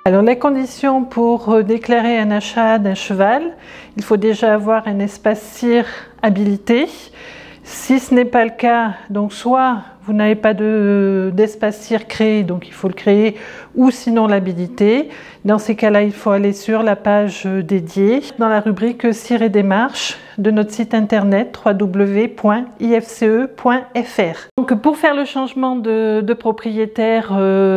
Alors les conditions pour déclarer un achat d'un cheval, il faut déjà avoir un espace CIR habilité. Si ce n'est pas le cas, donc soit vous n'avez pas d'espace CIR créé, donc il faut le créer, ou sinon l'habiliter. Dans ces cas-là, il faut aller sur la page dédiée, dans la rubrique CIR et démarches de notre site internet www.ifce.fr. Donc pour faire le changement de propriétaire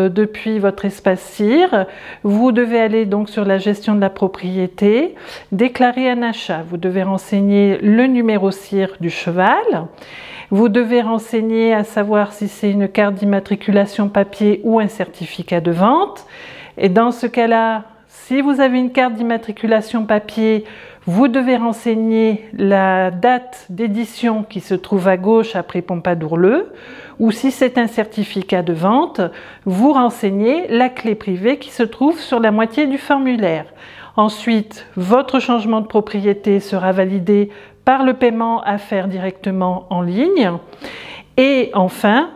depuis votre espace CIR, vous devez aller donc sur la gestion de la propriété, déclarer un achat. Vous devez renseigner le numéro CIR du cheval. Vous devez renseigner à savoir si c'est une carte d'immatriculation papier ou un certificat de vente. Et dans ce cas-là, si vous avez une carte d'immatriculation papier, vous devez renseigner la date d'édition qui se trouve à gauche après Pompadour-le, ou si c'est un certificat de vente, vous renseignez la clé privée qui se trouve sur la moitié du formulaire. Ensuite, votre changement de propriété sera validé par le paiement à faire directement en ligne. Et enfin,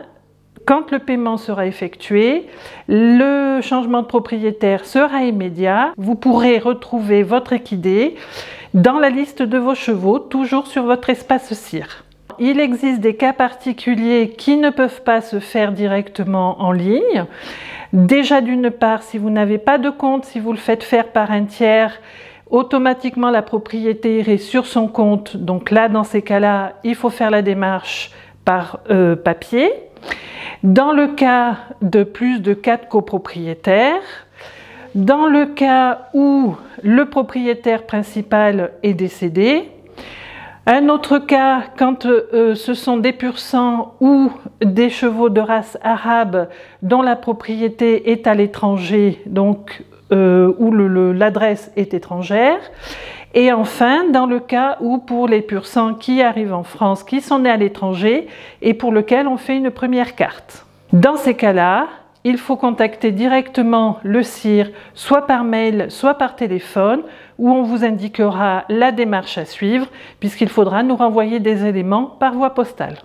quand le paiement sera effectué, le changement de propriétaire sera immédiat. Vous pourrez retrouver votre équidé dans la liste de vos chevaux, toujours sur votre espace CIR. Il existe des cas particuliers qui ne peuvent pas se faire directement en ligne. Déjà d'une part, si vous n'avez pas de compte, si vous le faites faire par un tiers, automatiquement la propriété irait sur son compte. Donc là, dans ces cas-là, il faut faire la démarche par papier. Dans le cas de plus de 4 copropriétaires, dans le cas où le propriétaire principal est décédé, un autre cas quand ce sont des pur sang ou des chevaux de race arabe dont la propriété est à l'étranger, donc où l'adresse est étrangère. Et enfin, dans le cas où pour les pur sang qui arrivent en France, qui sont nés à l'étranger et pour lequel on fait une première carte. Dans ces cas-là, il faut contacter directement le CIR, soit par mail, soit par téléphone, où on vous indiquera la démarche à suivre, puisqu'il faudra nous renvoyer des éléments par voie postale.